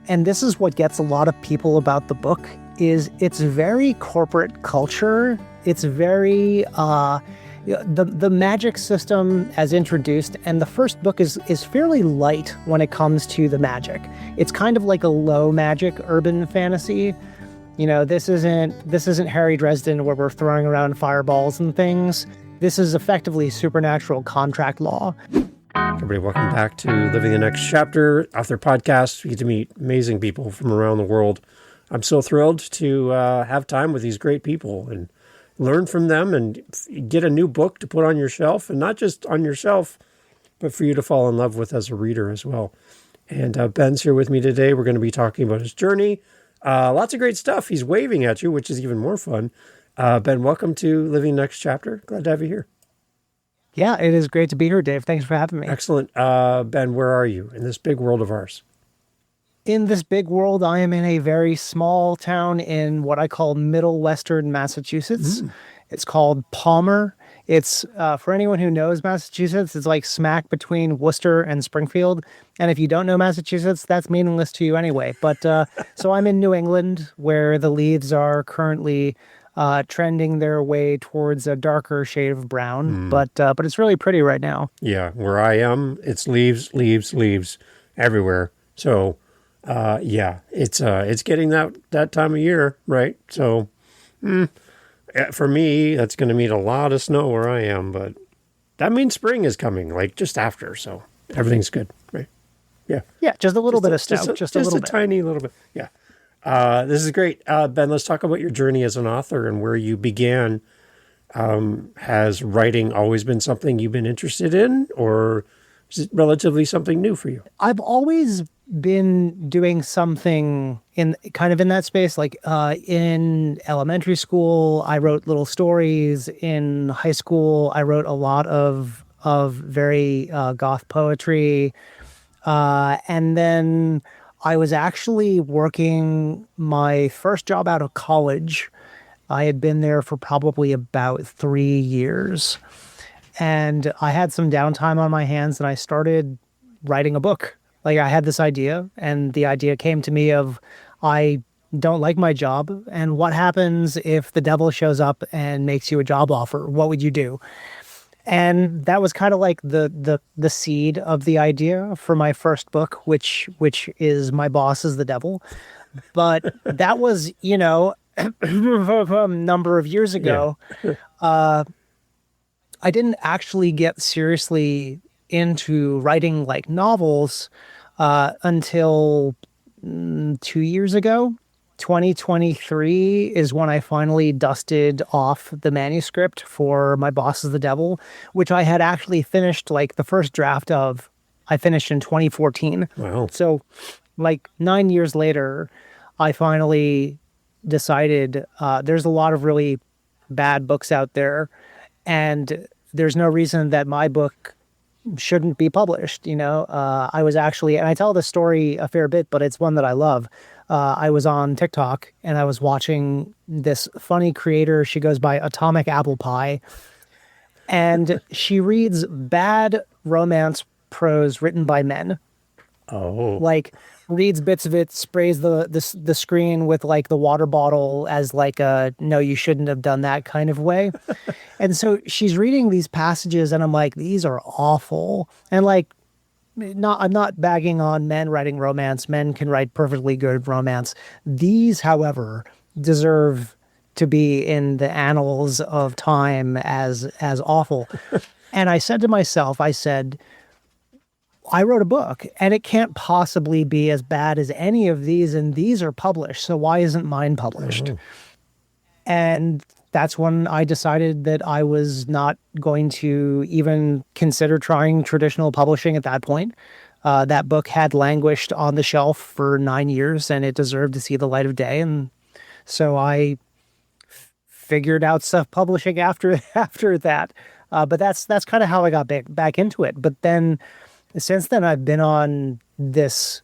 and this is what gets a lot of people about the book, is it's very corporate culture. It's very the magic system as introduced, and the first book is fairly light when it comes to the magic. It's kind of like a low magic urban fantasy. You know, this isn't Harry Dresden where we're throwing around fireballs and things. This is effectively supernatural contract law. Everybody, welcome back to Living the Next Chapter, author podcast. We get to meet amazing people from around the world. I'm so thrilled to have time with these great people and learn from them and get a new book to put on your shelf, and not just on your shelf, but for you to fall in love with as a reader as well. And Ben's here with me today. We're going to be talking about his journey. Lots of great stuff. He's waving at you, which is even more fun. Ben, welcome to Living Next Chapter. Glad to have you here. Yeah, it is great to be here, Dave. Thanks for having me. Excellent. Ben, where are you in this big world of ours? In this big world, I am in a very small town in what I call Middle Western Massachusetts. It's called Palmer. It's, for anyone who knows Massachusetts, it's like smack between Worcester and Springfield. And if you don't know Massachusetts, that's meaningless to you anyway. But so I'm in New England, where the leaves are currently trending their way towards a darker shade of brown. But it's really pretty right now. Yeah, where I am, it's leaves everywhere. So yeah, it's getting that time of year, right? So for me, that's going to mean a lot of snow where I am, but that means spring is coming, like just after. So everything's good, right? Yeah. Yeah, just a little bit of snow, just a little bit. Tiny little bit. Yeah. This is great. Ben, let's talk about your journey as an author and where you began. Has writing always been something you've been interested in, or is it relatively something new for you? I've always been doing something in that space. Like in elementary school, I wrote little stories. In high school, I wrote a lot of very goth poetry. And then I was actually working my first job out of college. I had been there for probably about 3 years. And I had some downtime on my hands, and I started writing a book. Like, I had this idea, and the idea came to me of, I don't like my job, and what happens if the devil shows up and makes you a job offer? What would you do? And that was kind of like the seed of the idea for my first book, which is My Boss is the Devil. But that was, a number of years ago. Yeah. I didn't actually get seriously into writing like novels until 2 years ago. 2023 is when I finally dusted off the manuscript for My Boss is the Devil, which I had actually finished, like the first draft of, I finished in 2014. Wow. So like 9 years later, I finally decided there's a lot of really bad books out there, and there's no reason that my book shouldn't be published. I was actually, and I tell this story a fair bit, but it's one that I love. I was on TikTok and I was watching this funny creator. She goes by Atomic Apple Pie, and she reads bad romance prose written by men. Oh, like reads bits of it, sprays the screen with like the water bottle as like a no, you shouldn't have done that kind of way. And so she's reading these passages, and I'm like, these are awful. And like, I'm not bagging on men writing romance. Men can write perfectly good romance. These, however, deserve to be in the annals of time as awful. And I said to myself, I wrote a book, and it can't possibly be as bad as any of these, and these are published, so why isn't mine published? Oh. And that's when I decided that I was not going to even consider trying traditional publishing at that point. That book had languished on the shelf for 9 years, and it deserved to see the light of day, and so I figured out self-publishing after that. But that's kind of how I got back into it. But then, since then, I've been on this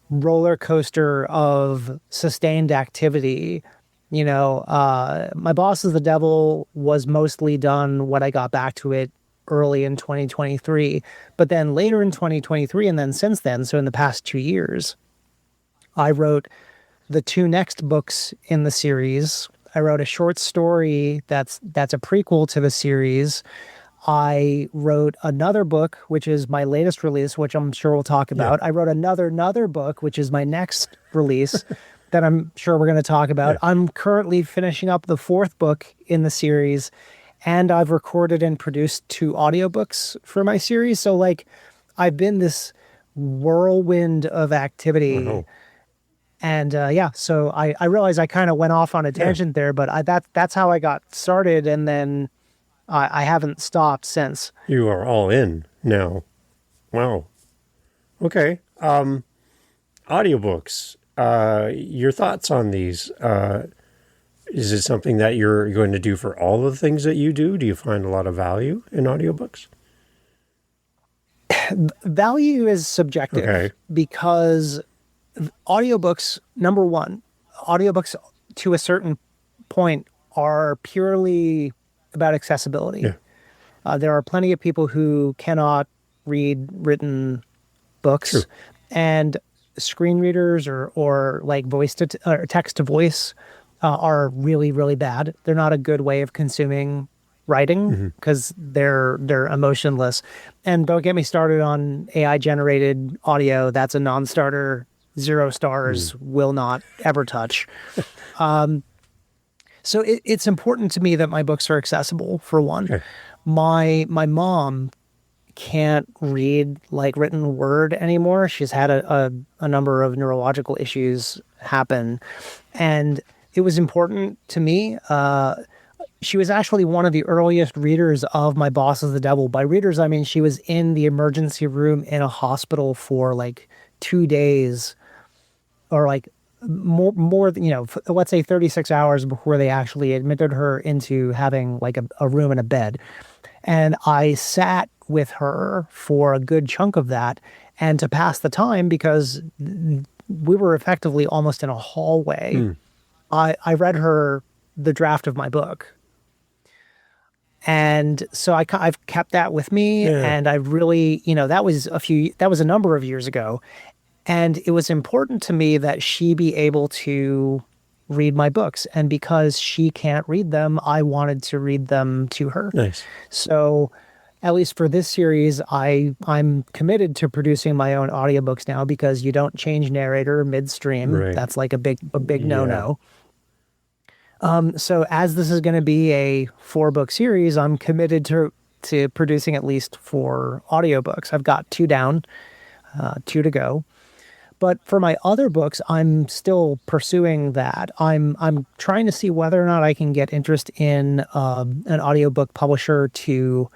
roller coaster of sustained activity. My Boss is the Devil was mostly done when I got back to it early in 2023. But then later in 2023, and then since then, so in the past 2 years, I wrote the two next books in the series. I wrote a short story that's a prequel to the series. I wrote another book, which is my latest release, which I'm sure we'll talk Yeah. about. I wrote another book, which is my next release that I'm sure we're going to talk about. Yeah. I'm currently finishing up the fourth book in the series, and I've recorded and produced two audiobooks for my series. So like I've been this whirlwind of activity. Wow. And yeah, so I realize I kind of went off on a Yeah. tangent there, but that's how I got started, and then I haven't stopped since. You are all in now. Wow. Okay. Audiobooks. Your thoughts on these? Is it something that you're going to do for all the things that you do? Do you find a lot of value in audiobooks? Value is subjective Okay. because audiobooks, number one, audiobooks to a certain point are purely about accessibility. Yeah. There are plenty of people who cannot read written books, True. and screen readers or like voice to or text to voice are really really bad. They're not a good way of consuming writing because they're emotionless. And don't get me started on AI generated audio. That's a non-starter. 0 stars. Will not ever touch. So it's important to me that my books are accessible, for one. Okay. My mom can't read like written word anymore. She's had a number of neurological issues happen. And it was important to me. She was actually one of the earliest readers of My Boss is the Devil. By readers, I mean she was in the emergency room in a hospital for like 2 days, or like more than, let's say 36 hours before they actually admitted her into having like a room and a bed. And I sat with her for a good chunk of that, and to pass the time, because we were effectively almost in a hallway, I read her the draft of my book. And so I've kept that with me, Yeah. and I really, that was a number of years ago. And it was important to me that she be able to read my books. And because she can't read them, I wanted to read them to her. Nice. So at least for this series, I'm committed to producing my own audiobooks now, because you don't change narrator midstream. Right. That's like a big Yeah. no-no. So as this is going to be a 4-book series, I'm committed to producing at least 4 audiobooks. I've got 2 down, 2 to go. But for my other books, I'm still pursuing that. I'm trying to see whether or not I can get interest in an audiobook publisher to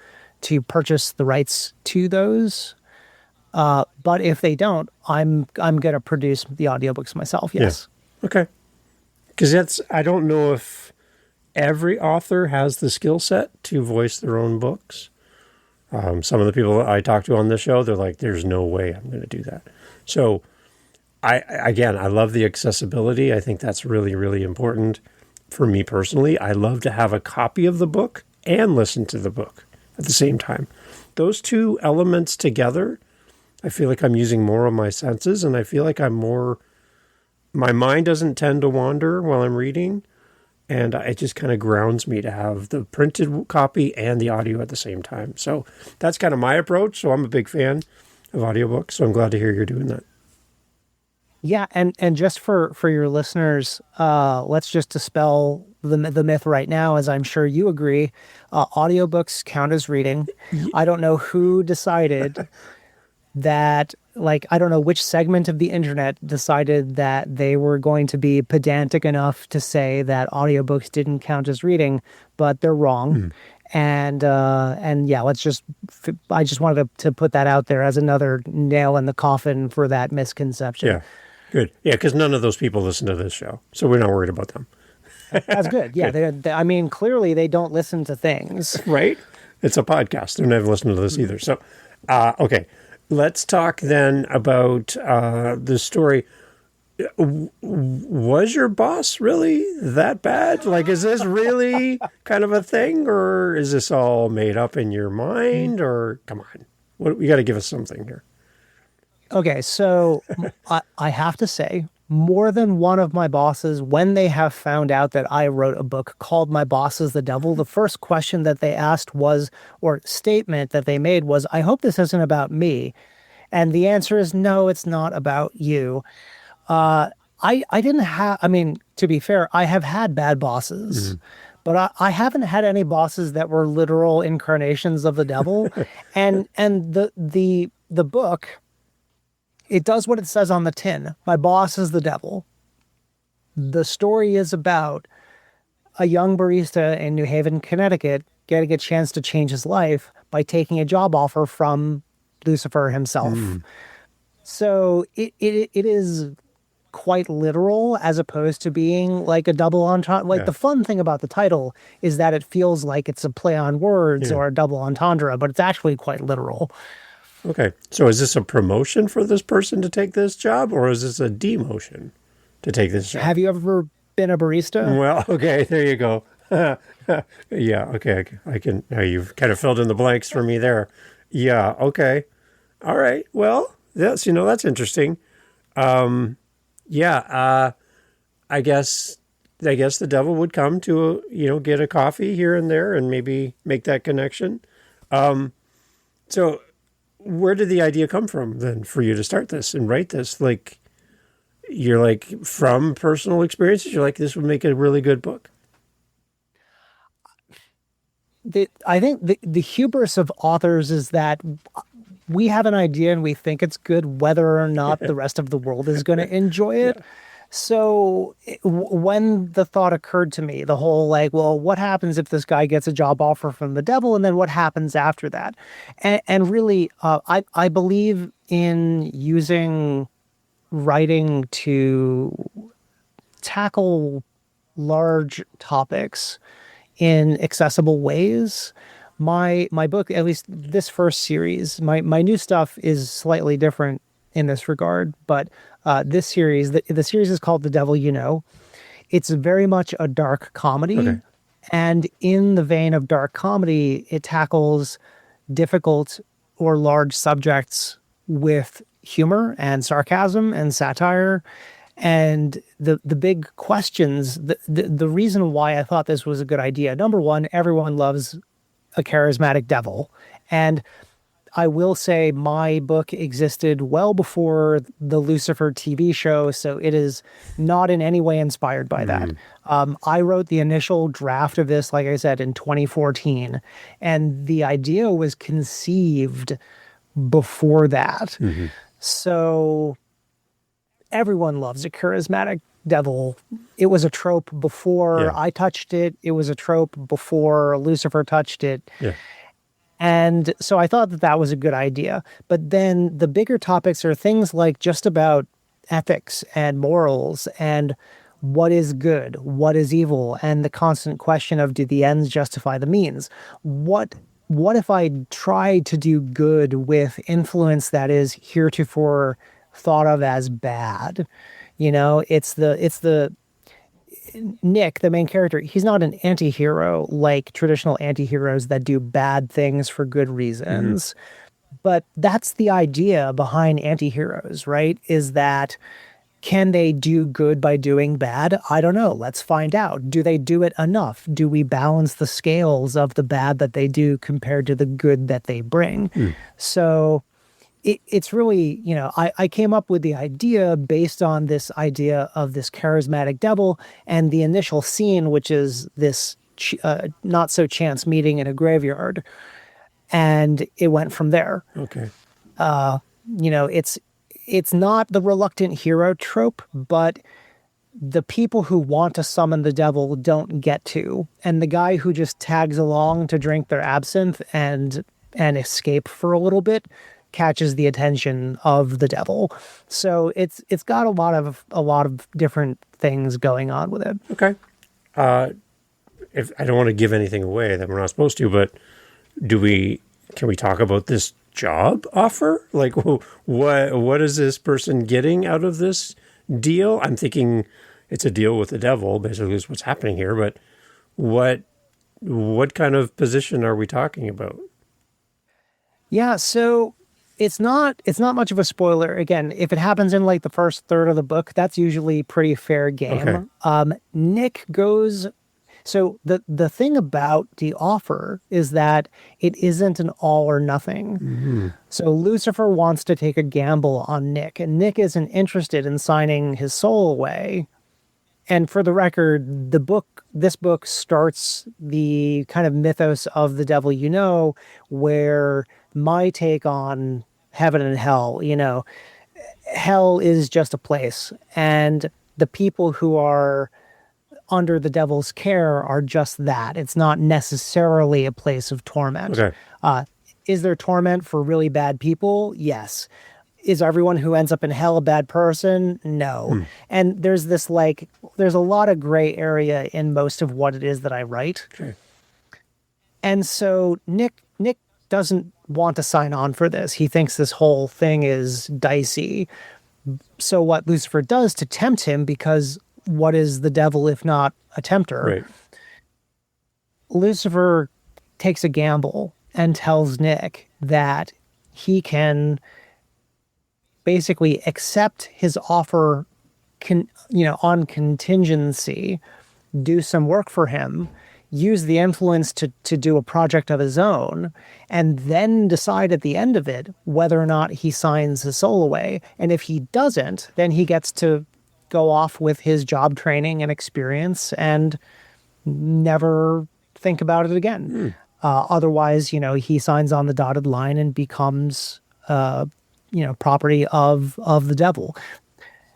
purchase the rights to those. But if they don't, I'm going to produce the audiobooks myself. Yes. Yeah. Okay. Because I don't know if every author has the skill set to voice their own books. Some of the people that I talk to on this show, they're like, there's no way I'm going to do that. So I love the accessibility. I think that's really, really important for me personally. I love to have a copy of the book and listen to the book at the same time. Those two elements together, I feel like I'm using more of my senses, and I feel like my mind doesn't tend to wander while I'm reading, and it just kind of grounds me to have the printed copy and the audio at the same time. So that's kind of my approach. So I'm a big fan of audiobooks, so I'm glad to hear you're doing that. Yeah, and just for your listeners, let's just dispel the myth right now, as I'm sure you agree. Audiobooks count as reading. I don't know who decided that, like, I don't know which segment of the internet decided that they were going to be pedantic enough to say that audiobooks didn't count as reading, but they're wrong. And yeah, I just wanted to put that out there as another nail in the coffin for that misconception. Yeah, good. Yeah, because none of those people listen to this show, so we're not worried about them. That's good. Yeah, I mean, clearly they don't listen to things. Right? It's a podcast. They're never listening to this either. So, okay. Let's talk then about the story. Was your boss really that bad? Like, is this really kind of a thing, or is this all made up in your mind? Or come on, you got to give us something here. Okay, so I have to say, more than one of my bosses, when they have found out that I wrote a book called My Boss is the Devil, the first question that they asked was, or statement that they made was, I hope this isn't about me. And the answer is no, it's not about you. I didn't have, I mean, to be fair, I have had bad bosses, but I haven't had any bosses that were literal incarnations of the devil. And the book, it does what it says on the tin. My boss is the devil. The story is about a young barista in New Haven, Connecticut, getting a chance to change his life by taking a job offer from Lucifer himself. So it is quite literal as opposed to being like a double entendre. Like the fun thing about the title is that it feels like it's a play on words or a double entendre, but it's actually quite literal. Okay. So is this a promotion for this person to take this job, or is this a demotion to take this job? Have you ever been a barista? Well, okay, there you go. Yeah, okay. I can, now you've kind of filled in the blanks for me there. Yeah, okay. All right. Well, that's, that's interesting. Yeah, I guess the devil would come to, get a coffee here and there and maybe make that connection. So where did the idea come from then for you to start this and write this? Like, you're like, from personal experiences, you're like, this would make a really good book. I think the hubris of authors is that we have an idea and we think it's good whether or not the rest of the world is going to enjoy it. Yeah. So when the thought occurred to me, the whole like, well, what happens if this guy gets a job offer from the devil, and then what happens after that? And really, I believe in using writing to tackle large topics in accessible ways. My book, at least this first series, my new stuff is slightly different in this regard, but this series, the series is called The Devil You Know. It's very much a dark comedy. Okay. And in the vein of dark comedy, it tackles difficult or large subjects with humor and sarcasm and satire. And the big questions, the reason why I thought this was a good idea, number one, everyone loves a charismatic devil. And I will say my book existed well before the Lucifer TV show, so it is not in any way inspired by that. I wrote the initial draft of this, like I said, in 2014, and the idea was conceived before that. So everyone loves a charismatic devil. It was a trope before I touched it. It was a trope before Lucifer touched it. Yeah. And so I thought that was a good idea. But then the bigger topics are things like just about ethics and morals and what is good, what is evil, and the constant question of, do the ends justify the means? What if I tried to do good with influence that is heretofore thought of as bad? It's the Nick, the main character, he's not an anti-hero like traditional anti-heroes that do bad things for good reasons. But that's the idea behind anti-heroes, right? Is that, can they do good by doing bad? I don't know. Let's find out. Do they do it enough? Do we balance the scales of the bad that they do compared to the good that they bring? So it's really, I came up with the idea based on this idea of this charismatic devil and the initial scene, which is this not so chance meeting in a graveyard. And it went from there. Okay. It's not the reluctant hero trope, but the people who want to summon the devil don't get to. And the guy who just tags along to drink their absinthe and escape for a little bit catches the attention of the devil. So it's got a lot of different things going on with it. Okay. If I don't want to give anything away that we're not supposed to, but can we talk about this job offer? Like, what is this person getting out of this deal? I'm thinking it's a deal with the devil, basically is what's happening here, but what kind of position are we talking about? Yeah, so it's not much of a spoiler. Again, if it happens in like the first third of the book, that's usually pretty fair Okay. game. Nick goes. So the thing about the offer is that it isn't an all or nothing. Hmm. So Lucifer wants to take a gamble on Nick, and Nick isn't interested in signing his soul away. And for the record, this book starts the kind of mythos of the devil you know, where my take on heaven and hell, hell is just a place, and the people who are under the devil's care are just that. It's not necessarily a place of torment. Okay. Uh, is there torment for really bad people? Yes. Is everyone who ends up in hell a bad person? No. Hmm. And there's a lot of gray area in most of what it is that I write. Okay. And so Nick doesn't want to sign on for this. He thinks this whole thing is dicey. So what Lucifer does to tempt him, because what is the devil if not a tempter? Right. Lucifer takes a gamble and tells Nick that he can basically accept his offer on contingency, do some work for him, use the influence to do a project of his own, and then decide at the end of it whether or not he signs his soul away. And if he doesn't, then he gets to go off with his job training and experience and never think about it again. Otherwise, he signs on the dotted line and becomes, property of the devil.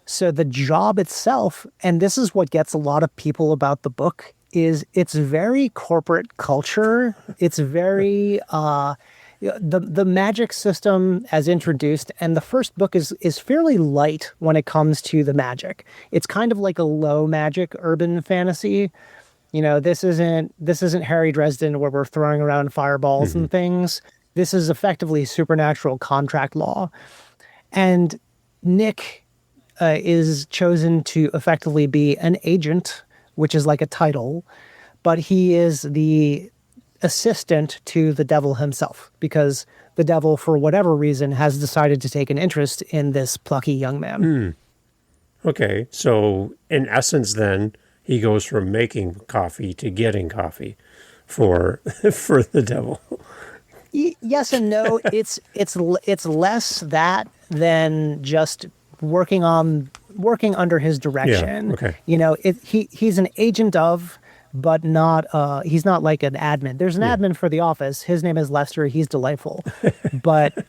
So the job itself, and this is what gets a lot of people about the book, is it's very corporate culture. It's very the magic system as introduced, and the first book is fairly light when it comes to the magic. It's kind of like a low magic urban fantasy. This isn't Harry Dresden where we're throwing around fireballs and things. This is effectively supernatural contract law. And Nick is chosen to effectively be an agent, which is like a title, but he is the assistant to the devil himself, because the devil, for whatever reason, has decided to take an interest in this plucky young man. Okay. So in essence, then he goes from making coffee to getting coffee for for the devil. Yes and no. It's less that than just working under his direction. Yeah, okay. He's an agent of, but not he's not like an admin. There's an admin for the office. His name is Lester. He's delightful. but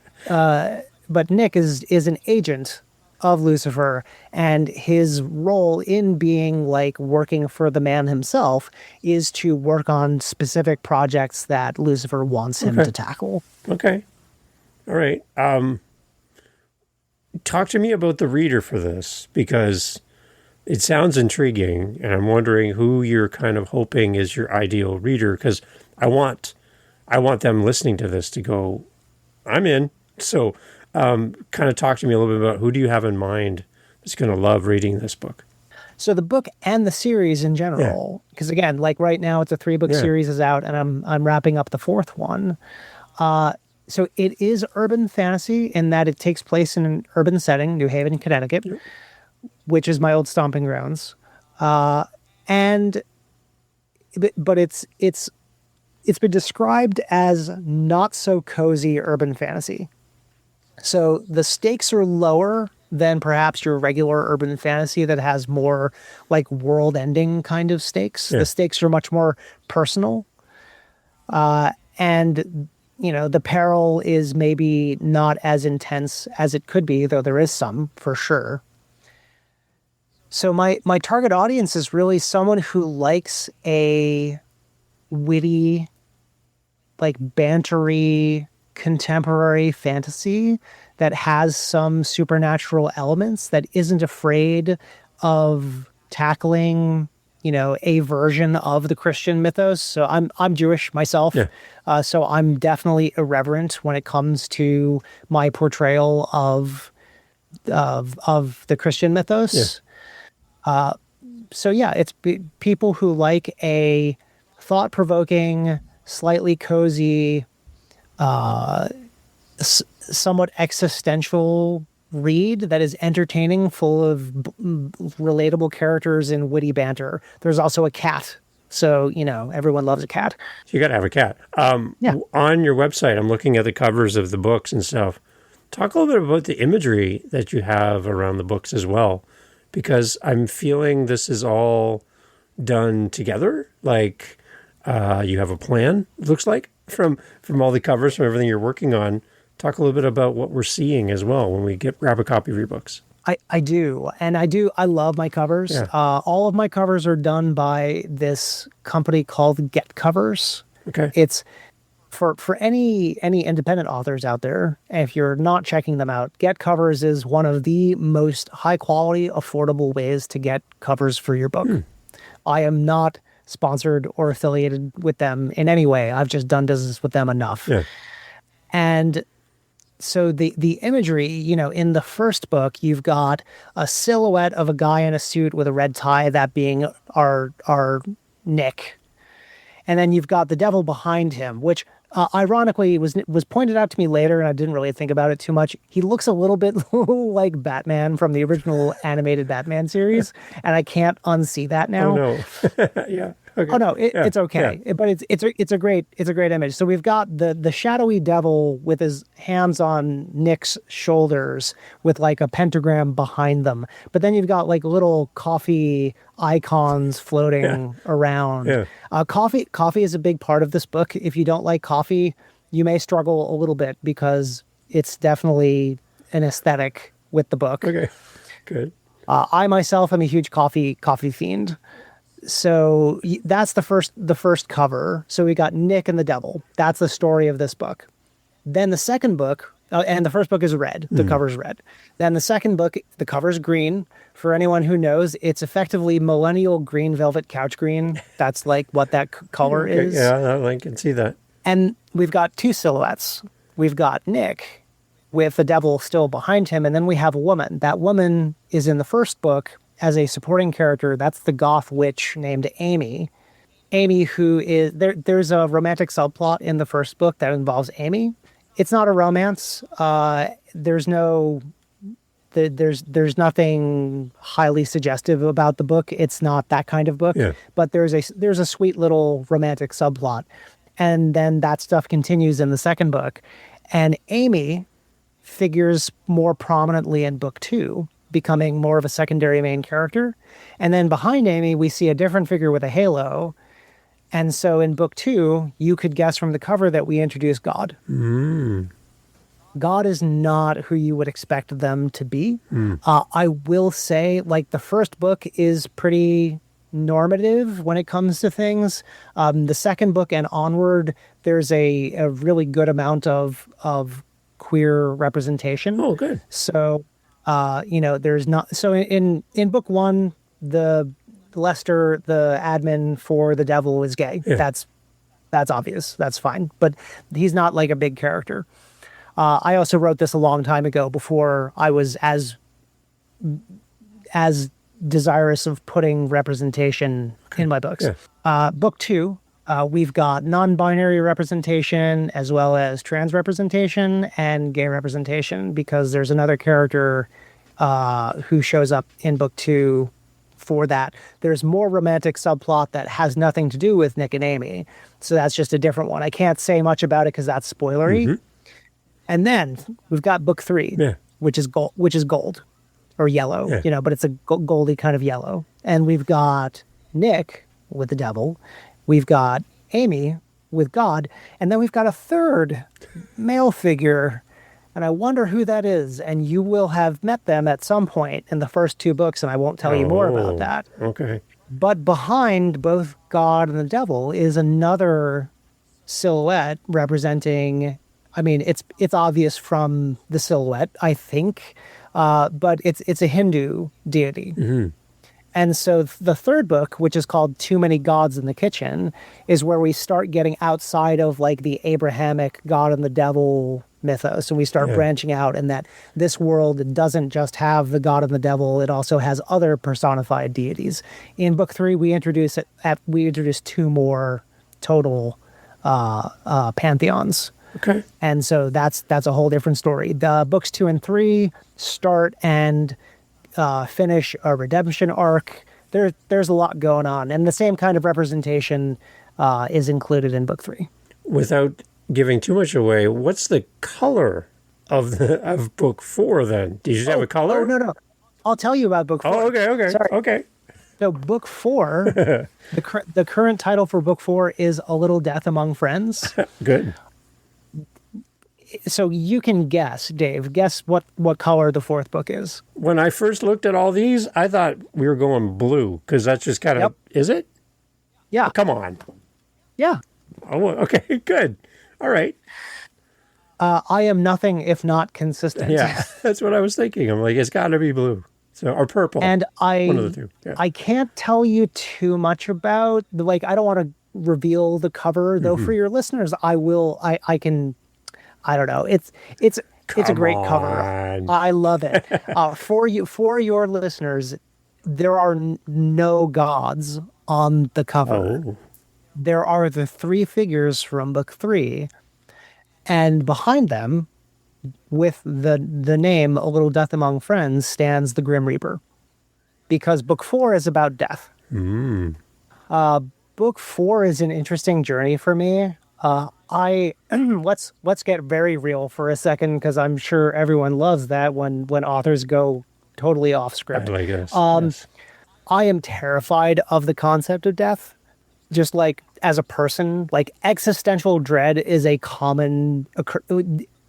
Nick is an agent of Lucifer, and his role in being like working for the man himself is to work on specific projects that Lucifer wants him to tackle. Okay. All right. Talk to me about the reader for this, because it sounds intriguing, and I'm wondering who you're kind of hoping is your ideal reader, because I want them listening to this to go, I'm in. So kind of talk to me a little bit about who do you have in mind that's going to love reading this book? So the book and the series in general, because again, like right now it's a 3-book series is out, and I'm wrapping up the 4th one. So it is urban fantasy in that it takes place in an urban setting, New Haven, Connecticut, which is my old stomping grounds. But it's been described as not so cozy urban fantasy. So the stakes are lower than perhaps your regular urban fantasy that has more like world-ending kind of stakes. Yeah. The stakes are much more personal. And the peril is maybe not as intense as it could be, though there is some for sure. So my target audience is really someone who likes a witty, like bantery, contemporary fantasy that has some supernatural elements, that isn't afraid of tackling, a version of the Christian mythos. So I'm Jewish myself. Yeah. So I'm definitely irreverent when it comes to my portrayal of the Christian mythos. Yeah. So yeah, it's people who like a thought-provoking, slightly cozy, somewhat existential read that is entertaining, full of relatable characters and witty banter. There's also a cat. So, everyone loves a cat. You got to have a cat. Yeah. On your website, I'm looking at the covers of the books and stuff. Talk a little bit about the imagery that you have around the books as well, because I'm feeling this is all done together. Like you have a plan, it looks like, from all the covers, from everything you're working on. Talk a little bit about what we're seeing as well when we grab a copy of your books. I do. And I love my covers. Yeah. All of my covers are done by this company called Get Covers. Okay. It's for any independent authors out there. If you're not checking them out, Get Covers is one of the most high quality, affordable ways to get covers for your book. I am not sponsored or affiliated with them in any way. I've just done business with them enough. Yeah. And so the imagery, in the first book, you've got a silhouette of a guy in a suit with a red tie, that being our Nick. And then you've got the devil behind him, which ironically was pointed out to me later, and I didn't really think about it too much. He looks a little bit like Batman from the original animated Batman series, and I can't unsee that now. Oh, no. Yeah. Okay. Oh no, Yeah. it's okay, Yeah. but it's a great image. So we've got the shadowy devil with his hands on Nick's shoulders, with like a pentagram behind them. But then you've got like little coffee icons floating around. Yeah. Coffee is a big part of this book. If you don't like coffee, you may struggle a little bit, because it's definitely an aesthetic with the book. Okay. Good. I myself am a huge coffee fiend. So that's the first cover. So we got Nick and the devil. That's the story of this book. Then the second book, and the first book is red. The cover's red. Then the second book, the cover's green. For anyone who knows, it's effectively millennial green velvet couch green. That's like what that color Okay. is. Yeah, I can see that. And we've got two silhouettes. We've got Nick with the devil still behind him, and then we have a woman. That woman is in the first book as a supporting character. That's the goth witch named Amy. Amy, who is there's a romantic subplot in the first book that involves Amy. It's not a romance. There's nothing highly suggestive about the book. It's not that kind of book. Yeah. But there's a sweet little romantic subplot. And then that stuff continues in the second book. And Amy figures more prominently in book 2, becoming more of a secondary main character. And then behind Amy, we see a different figure with a halo. And so in book 2, you could guess from the cover that we introduce God. God is not who you would expect them to be. I will say, like, the first book is pretty normative when it comes to things. The second book and onward, there's a really good amount of queer representation. Oh, good. So, there's not. So in book 1, the Lester, the admin for the devil, is gay. Yeah. That's obvious. That's fine. But he's not like a big character. I also wrote this a long time ago, before I was as desirous of putting representation in my books. Yeah. Book 2, we've got non-binary representation, as well as trans representation and gay representation, because there's another character who shows up in book 2 for that. There's more romantic subplot that has nothing to do with Nick and Amy. So that's just a different one. I can't say much about it because that's spoilery. And then we've got book 3, which is gold or yellow, but it's a goldy kind of yellow. And we've got Nick with the devil. We've got Amy with God. And then we've got a third male figure. And I wonder who that is. And you will have met them at some point in the first 2 books, and I won't tell you more about that. Okay. But behind both God and the devil is another silhouette representing, I mean, it's obvious from the silhouette, I think, but it's a Hindu deity. And so the third book, which is called Too Many Gods in the Kitchen, is where we start getting outside of like the Abrahamic God and the devil mythos. And we start branching out, and that this world doesn't just have the God and the devil, it also has other personified deities. In book 3, we introduce 2 more total pantheons. Okay. And so that's a whole different story. The books 2 and 3 start and finish a redemption arc. There's a lot going on, and the same kind of representation is included in book 3. Without giving too much away, what's the color of book 4 then? Did you have a color? Oh, no. I'll tell you about book 4. Oh, okay. Sorry. Okay. So book 4, the current title for book 4 is A Little Death Among Friends. Good. So you can guess, Dave, what color the 4th book is. When I first looked at all these, I thought we were going blue because that's just kind of, Yep. Is it? Yeah. Oh, come on. Yeah. Oh, okay, good. All right. I am nothing if not consistent. Yeah, that's what I was thinking. I'm like, it's got to be blue. So, or purple. And one of the two. Yeah. I can't tell you too much about I don't want to reveal the cover, though for your listeners, I will. I can. I don't know. It's a great cover. I love it. For your listeners, there are no gods on the cover. Oh. There are the 3 figures from book 3, and behind them, with the name A Little Death Among Friends, stands the Grim Reaper, because book 4 is about death. Book 4 is an interesting journey for me. Let's get very real for a second, because I'm sure everyone loves that when authors go totally off script. I like this. Yes. I am terrified of the concept of death. Just like as a person, like existential dread is a common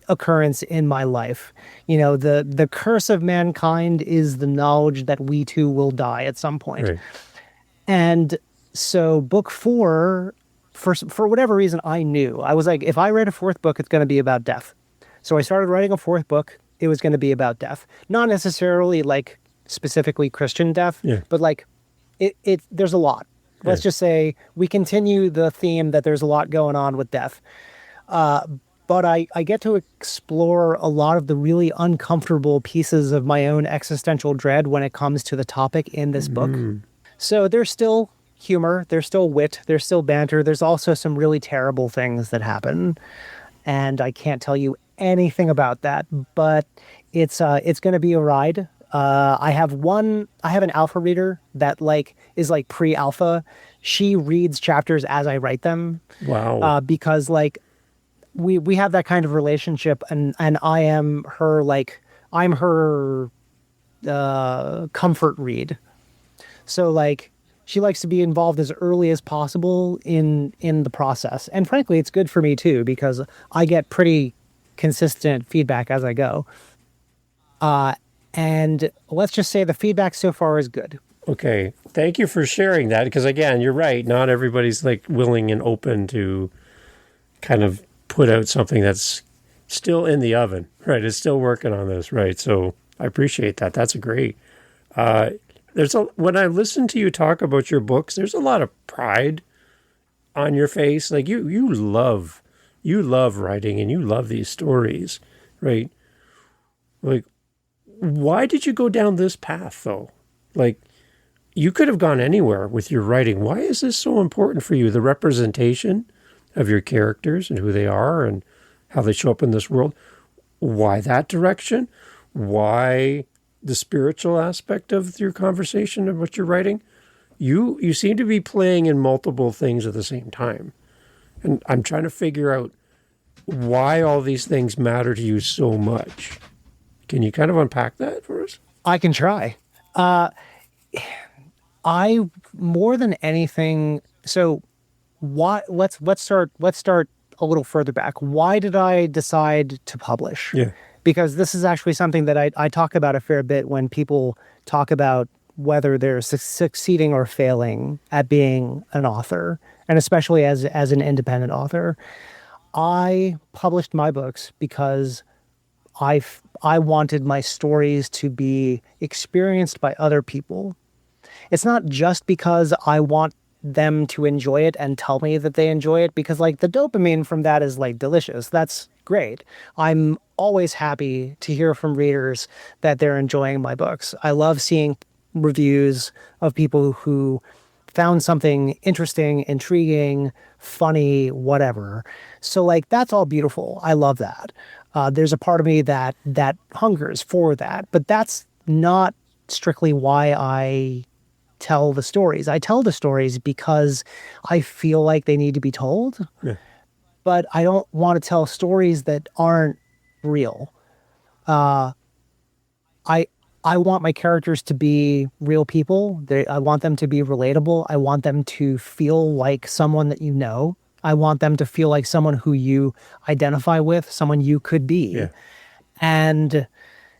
occurrence in my life. You know, the curse of mankind is the knowledge that we too will die at some point. Right. And so book 4, for whatever reason, I knew. I was like, if I write a 4th book, it's going to be about death. So I started writing a 4th book. It was going to be about death. Not necessarily like specifically Christian death, but like there's a lot. Let's just say we continue the theme that there's a lot going on with death. But I get to explore a lot of the really uncomfortable pieces of my own existential dread when it comes to the topic in this book. So there's still humor, there's still wit, there's still banter. There's also some really terrible things that happen. And I can't tell you anything about that, but it's going to be a ride. I have an alpha reader that is pre-alpha. She reads chapters as I write them. Wow. Because we have that kind of relationship, and I am her I'm her comfort read. So she likes to be involved as early as possible in the process. And frankly, it's good for me too, because I get pretty consistent feedback as I go. And let's just say the feedback so far is good. Okay. Thank you for sharing that. Because again, you're right. Not everybody's willing and open to kind of put out something that's still in the oven, right? It's still working on this, right? So I appreciate that. That's great. When I listen to you talk about your books, there's a lot of pride on your face. Like you love writing and you love these stories, right? Why did you go down this path though? You could have gone anywhere with your writing. Why is this so important for you? The representation of your characters and who they are and how they show up in this world. Why that direction? Why the spiritual aspect of your conversation and what you're writing? You seem to be playing in multiple things at the same time. And I'm trying to figure out why all these things matter to you so much. Can you kind of unpack that for us? I can try. I more than anything. So, let's start a little further back. Why did I decide to publish? Yeah. Because this is actually something that I talk about a fair bit when people talk about whether they're succeeding or failing at being an author, and especially as an independent author. I published my books because I wanted my stories to be experienced by other people. It's not just because I want them to enjoy it and tell me that they enjoy it, because the dopamine from that is delicious. That's great. I'm always happy to hear from readers that they're enjoying my books. I love seeing reviews of people who found something interesting, intriguing, funny, whatever. So like that's all beautiful. I love that. There's a part of me that hungers for that, but that's not strictly why I tell the stories. I tell the stories because I feel like they need to be told, Yeah. but I don't want to tell stories that aren't real. I I want my characters to be real people. I want them to be relatable. I want them to feel like someone that you know. I want them to feel like someone who you identify with, someone you could be. Yeah. And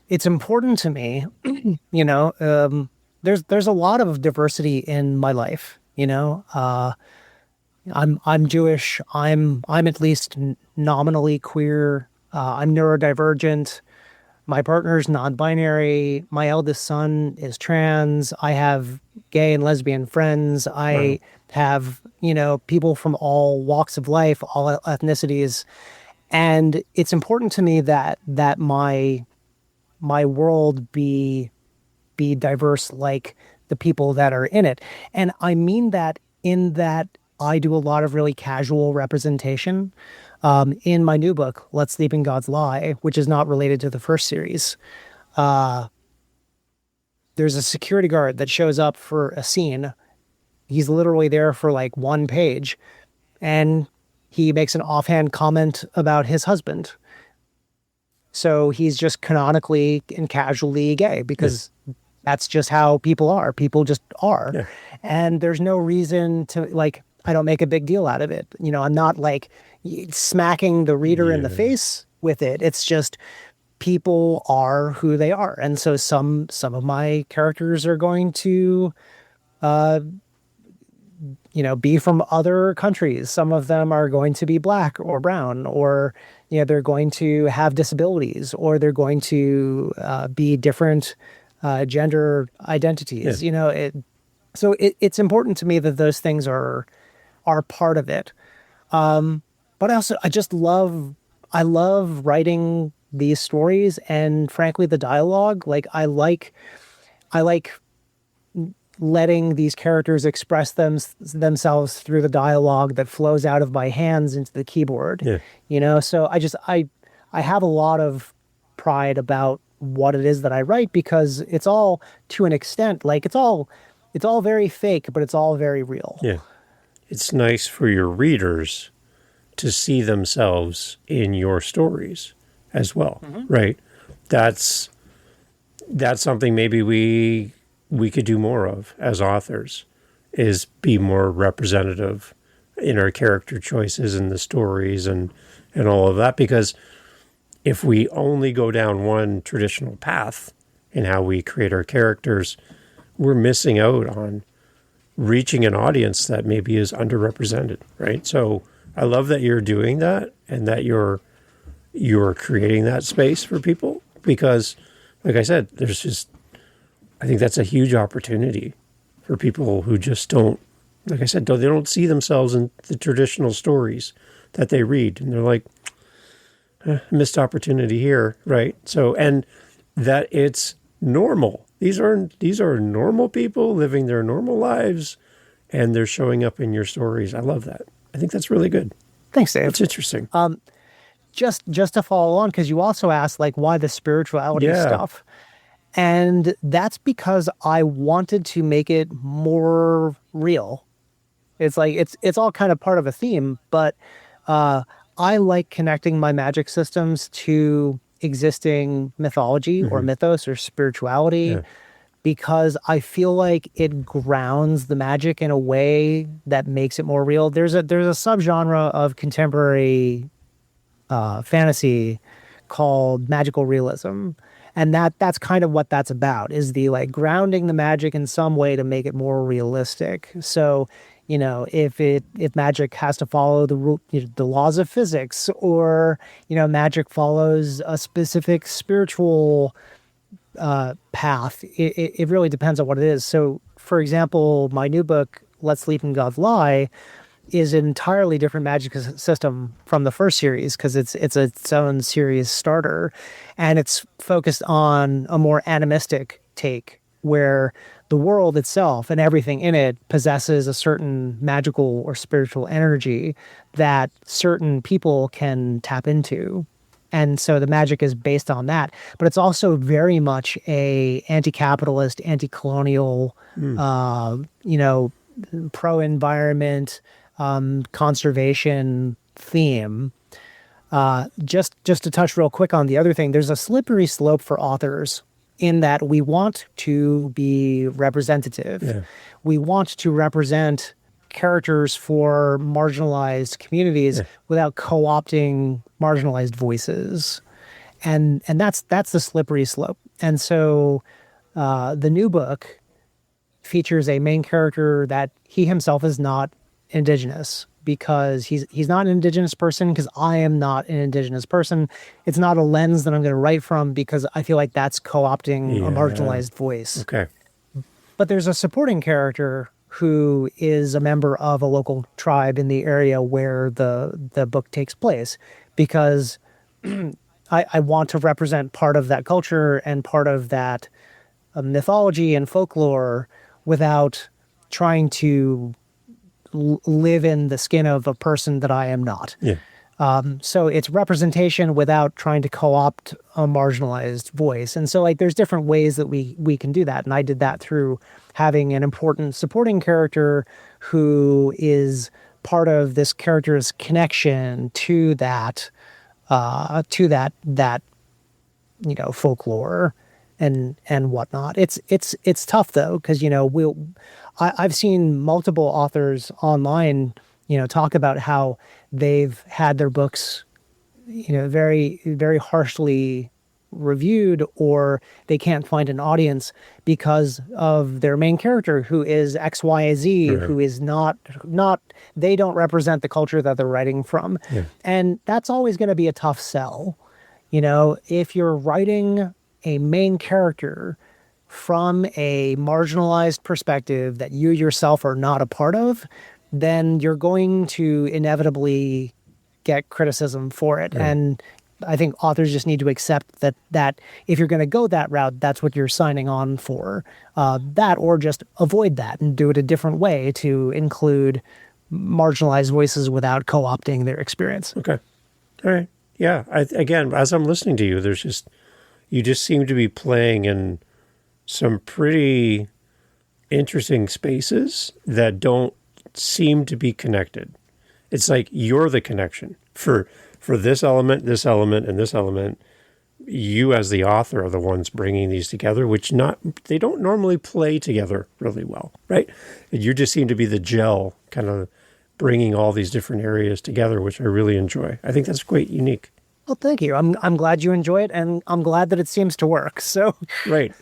it's important to me, you know, there's a lot of diversity in my life, you know. I'm Jewish. I'm at least nominally queer. I'm neurodivergent. My partner's non-binary. My eldest son is trans. I have gay and lesbian friends. Wow. I have, you know, people from all walks of life, all ethnicities. And it's important to me that my world be diverse like the people that are in it. And I mean that in that I do a lot of really casual representation. In my new book, Let's Sleep in God's Lie, which is not related to the first series, there's a security guard that shows up for a scene. He's literally there for like one page, and he makes an offhand comment about his husband. So he's just canonically and casually gay because that's just how people are. People just are. Yeah. And there's no reason to like, I don't make a big deal out of it. You know, I'm not like smacking the reader in the Yeah. face with it. It's just people are who they are. And so some of my characters are going to you know, be from other countries. Some of them are going to be black or brown, or you know, they're going to have disabilities, or they're going to be different gender identities. Yeah. You know, it's important to me that those things are part of it. But also, I love writing these stories, and frankly, the dialogue. Like, I like letting these characters express themselves through the dialogue that flows out of my hands into the keyboard. Yeah. You know, so I have a lot of pride about what it is that I write because it's all to an extent like it's all very fake, but it's all very real. Yeah. It's nice for your readers to see themselves in your stories as well, right? That's something maybe we could do more of as authors, is be more representative in our character choices and the stories and all of that. Because if we only go down one traditional path in how we create our characters, we're missing out on reaching an audience that maybe is underrepresented, right? So I love that you're doing that and that you're creating that space for people because, like I said, I think that's a huge opportunity for people who just don't, like I said, they don't see themselves in the traditional stories that they read. And they're like, missed opportunity here, right? So, and that it's normal. These are normal people living their normal lives, and they're showing up in your stories. I love that. I think that's really good. Thanks, Dave. It's interesting. Just to follow on, because you also asked like why the spirituality stuff. And that's because I wanted to make it more real. It's like it's all kind of part of a theme, but I like connecting my magic systems to existing mythology or mythos or spirituality Yeah. because I feel like it grounds the magic in a way that makes it more real. There's a subgenre of contemporary fantasy called magical realism. And that's kind of what that's about, is the like grounding the magic in some way to make it more realistic. So, you know, if magic has to follow the laws of physics, or, you know, magic follows a specific spiritual path, it really depends on what it is. So, for example, my new book, Let's Sleep in God's Lie, is an entirely different magic system from the first series because it's its own series starter, and it's focused on a more animistic take where the world itself and everything in it possesses a certain magical or spiritual energy that certain people can tap into. And so the magic is based on that. But it's also very much a anti-capitalist, anti-colonial, you know, pro-environment, conservation theme. Just to touch real quick on the other thing, there's a slippery slope for authors in that we want to be representative. Yeah. We want to represent characters for marginalized communities without co-opting marginalized voices. And that's the slippery slope. And so the new book features a main character that he himself is not Indigenous, because he's not an Indigenous person, because I am not an Indigenous person. It's not a lens that I'm going to write from, because I feel like that's co-opting a marginalized voice. Okay. But there's a supporting character who is a member of a local tribe in the area where the book takes place, because I want to represent part of that culture and part of that mythology and folklore without trying to live in the skin of a person that I am not. Yeah. So it's representation without trying to co-opt a marginalized voice. And so like there's different ways that we can do that. And I did that through having an important supporting character who is part of this character's connection to that you know, folklore and whatnot. It's tough though, because you know I've seen multiple authors online, you know, talk about how they've had their books, you know, very, very harshly reviewed, or they can't find an audience because of their main character who is X, Y, Z, who is not, they don't represent the culture that they're writing from. Yeah. And that's always going to be a tough sell. You know, if you're writing a main character from a marginalized perspective that you yourself are not a part of, then you're going to inevitably get criticism for it. Yeah. And I think authors just need to accept that if you're going to go that route, that's what you're signing on for. That, or just avoid that and do it a different way to include marginalized voices without co-opting their experience. Okay. All right. Yeah. Again, as I'm listening to you, you just seem to be playing in some pretty interesting spaces that don't seem to be connected. It's like you're the connection for this element, and this element. You as the author are the ones bringing these together, which they don't normally play together really well, right? And you just seem to be the gel, kind of bringing all these different areas together, which I really enjoy. I think that's quite unique. Well, thank you. I'm glad you enjoy it, and I'm glad that it seems to work. So right.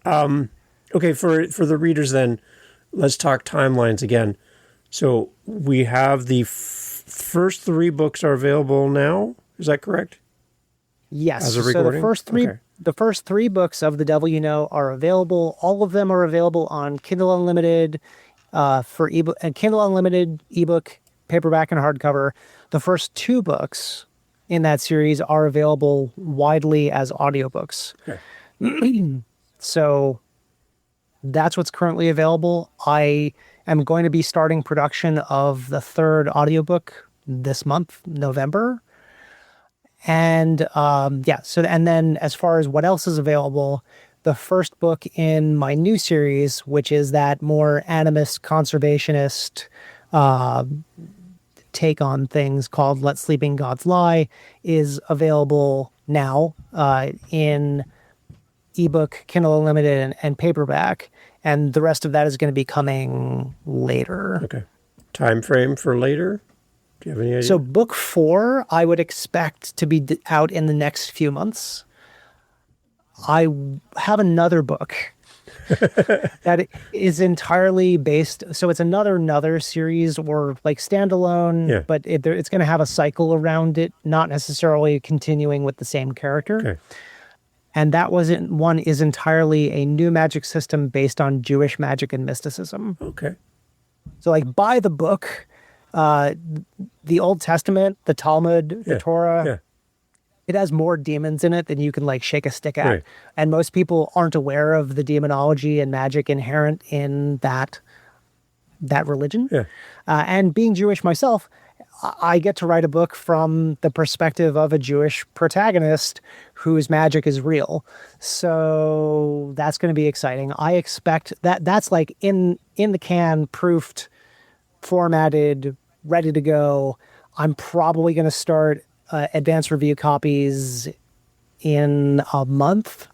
Okay, for the readers then, let's talk timelines again. So we have the first 3 books are available now. Is that correct? Yes. As a recording? So the first three books of The Devil You Know are available. All of them are available on Kindle Unlimited for ebook, and Kindle Unlimited ebook, paperback, and hardcover. The first 2 books in that series are available widely as audiobooks. Okay. So that's what's currently available. I am going to be starting production of the 3rd audiobook this month, November. And and then as far as what else is available, the first book in my new series, which is that more animist, conservationist take on things called Let Sleeping Gods Lie, is available now in ebook, Kindle Unlimited, and paperback. And the rest of that is going to be coming later. Okay. Time frame for later? Do you have any idea? So book 4, I would expect to be out in the next few months. I have another book that is entirely based. So it's another series or like standalone, but it's going to have a cycle around it, not necessarily continuing with the same character. Okay. And that one is entirely a new magic system based on Jewish magic and mysticism. Okay. So like by the book, the Old Testament, the Talmud, the Torah, it has more demons in it than you can like shake a stick at. Right. And most people aren't aware of the demonology and magic inherent in that religion. Yeah. And being Jewish myself, I get to write a book from the perspective of a Jewish protagonist whose magic is real. So that's going to be exciting. I expect that's like in the can, proofed, formatted, ready to go. I'm probably going to start advanced review copies in a month.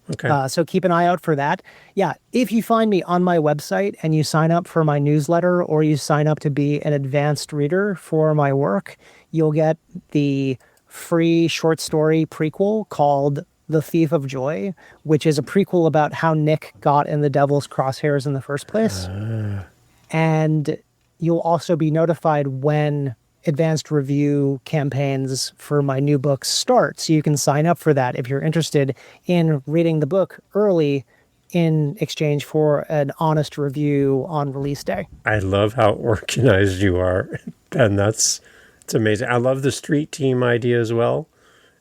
Okay. So keep an eye out for that. Yeah, if you find me on my website and you sign up for my newsletter or you sign up to be an advanced reader for my work, you'll get the free short story prequel called The Thief of Joy, which is a prequel about how Nick got in the devil's crosshairs in the first place. And you'll also be notified when advanced review campaigns for my new books start. So you can sign up for that if you're interested in reading the book early in exchange for an honest review on release day. I love how organized you are, Ben. It's amazing. I love the street team idea as well.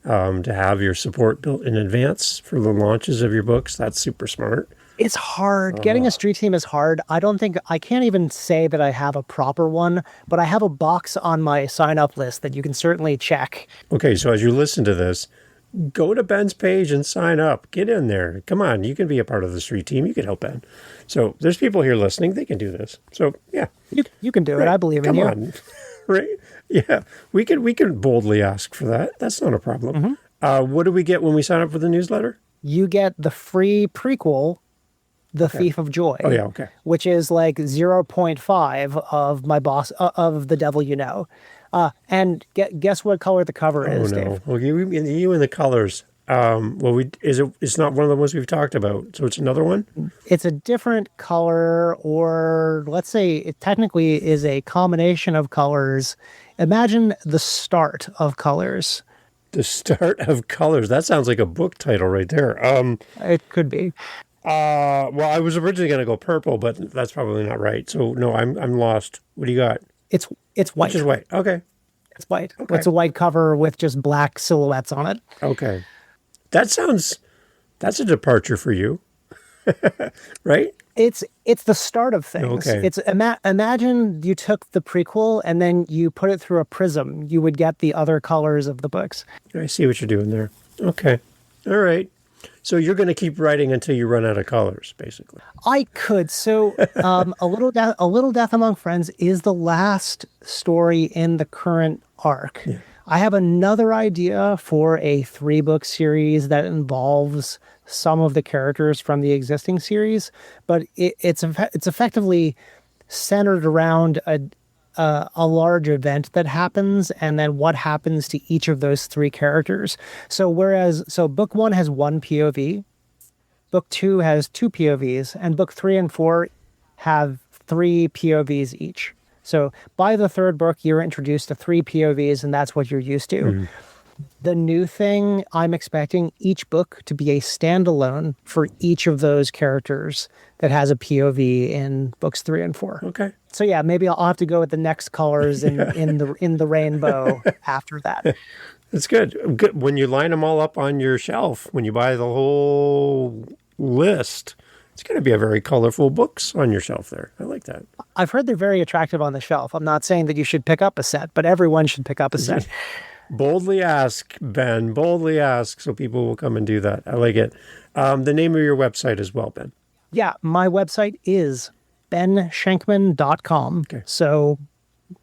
To have your support built in advance for the launches of your books. That's super smart. It's hard. Getting a street team is hard. I can't even say that I have a proper one, but I have a box on my sign up list that you can certainly check. Okay, so as you listen to this, go to Ben's page and sign up. Get in there. Come on, you can be a part of the street team. You can help Ben. So there's people here listening. They can do this. So yeah. You can do it. I believe in you. Come on. Right? Yeah. We can boldly ask for that. That's not a problem. What do we get when we sign up for the newsletter? You get the free prequel, The Thief of Joy. Oh, yeah, okay. Which is like 0.5 of my boss, of The Devil You Know. And guess what color the cover is, Oh, no. Dave? Well, you and the colors. It's not one of the ones we've talked about. So it's another one? It's a different color, or let's say it technically is a combination of colors. Imagine the start of colors. The Start of Colors. That sounds like a book title right there. It could be. Well, I was originally going to go purple, but that's probably not right. So no, I'm lost. What do you got? It's white. Which is white. Okay. It's white. Okay. It's a white cover with just black silhouettes on it. Okay. That's a departure for you. Right? It's the start of things. Okay. It's imagine you took the prequel and then you put it through a prism. You would get the other colors of the books. I see what you're doing there. Okay. All right. So you're going to keep writing until you run out of colors, basically. I could. So, a little Death Among Friends is the last story in the current arc. Yeah. I have another idea for a 3-book series that involves some of the characters from the existing series, but it's effectively centered around a large event that happens and then what happens to each of those 3 characters. So book 1 has 1 POV, book 2 has 2 POVs, and book 3 and 4 have 3 POVs each. So by the 3rd book, you're introduced to 3 POVs, and that's what you're used to. Mm-hmm. The new thing, I'm expecting each book to be a standalone for each of those characters that has a POV in books 3 and 4. Okay. So yeah, maybe I'll have to go with the next colors in the rainbow after that. That's good. Good. When you line them all up on your shelf, when you buy the whole list, it's going to be a very colorful books on your shelf there. I like that. I've heard they're very attractive on the shelf. I'm not saying that you should pick up a set, but everyone should pick up a set. Boldly ask, Ben. Boldly ask, so people will come and do that. I like it. The name of your website as well, Ben. Yeah, my website is benschenkman.com. Okay. So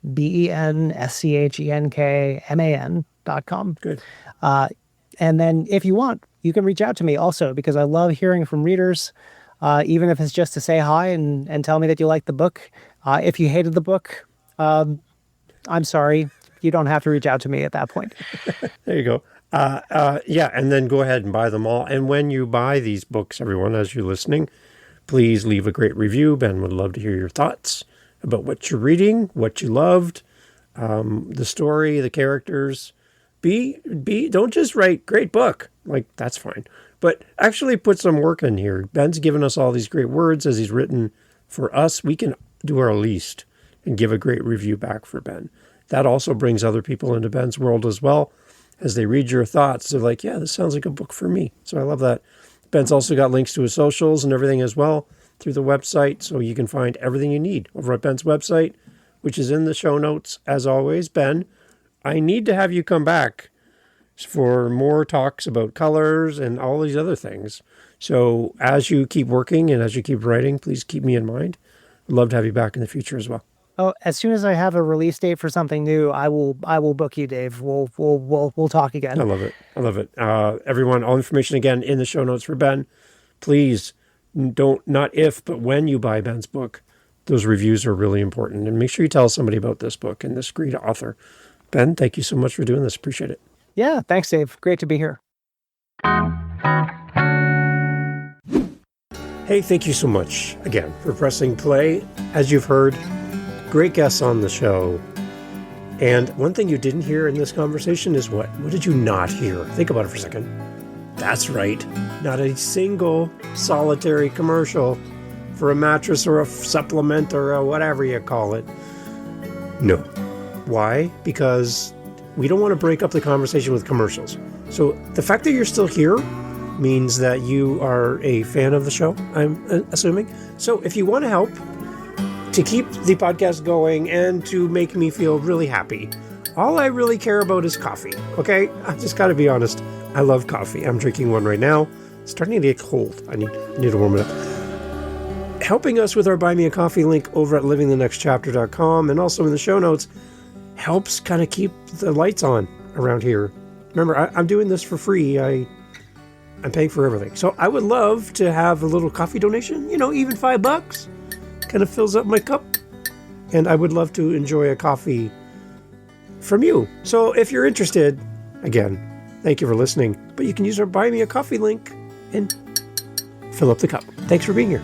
benschenkman.com. Good. And then if you want, you can reach out to me also, because I love hearing from readers, even if it's just to say hi and tell me that you like the book. If you hated the book, I'm sorry. You don't have to reach out to me at that point. There you go. Yeah, and then go ahead and buy them all. And when you buy these books, everyone, as you're listening, please leave a great review. Ben would love to hear your thoughts about what you're reading, what you loved, the story, the characters. Don't just write great book. Like, that's fine. But actually put some work in here. Ben's given us all these great words as he's written for us. We can do our least and give a great review back for Ben. That also brings other people into Ben's world as well. as they read your thoughts, they're like, yeah, this sounds like a book for me. So I love that. Ben's also got links to his socials and everything as well through the website. So you can find everything you need over at Ben's website, which is in the show notes. As always, Ben, I need to have you come back for more talks about colors and all these other things. So as you keep working and as you keep writing, please keep me in mind. I'd love to have you back in the future as well. Oh, as soon as I have a release date for something new, I will book you, Dave. We'll talk again. I love it. I love it. Everyone, all information again in the show notes for Ben. Please don't, not if, but when you buy Ben's book, those reviews are really important. And make sure you tell somebody about this book and this great author. Ben, thank you so much for doing this. Appreciate it. Yeah, thanks, Dave. Great to be here. Hey, thank you so much again for pressing play. As you've heard, great guests on the show. And one thing you didn't hear in this conversation is what? What did you not hear? Think about it for a second. That's right. Not a single solitary commercial for a mattress or a supplement or a whatever you call it. No. Why? Because we don't want to break up the conversation with commercials. So the fact that you're still here means that you are a fan of the show, I'm assuming. So if you want to help to keep the podcast going and to make me feel really happy, all I really care about is coffee, okay? I just got to be honest. I love coffee. I'm drinking one right now. It's starting to get cold. I need to warm it up. Helping us with our Buy Me a Coffee link over at livingthenextchapter.com and also in the show notes helps kind of keep the lights on around here. Remember, I'm doing this for free. I'm paying for everything. So I would love to have a little coffee donation, even $5 kind of fills up my cup. And I would love to enjoy a coffee from you. So if you're interested, again, thank you for listening. But you can use our Buy Me a Coffee link and fill up the cup. Thanks for being here.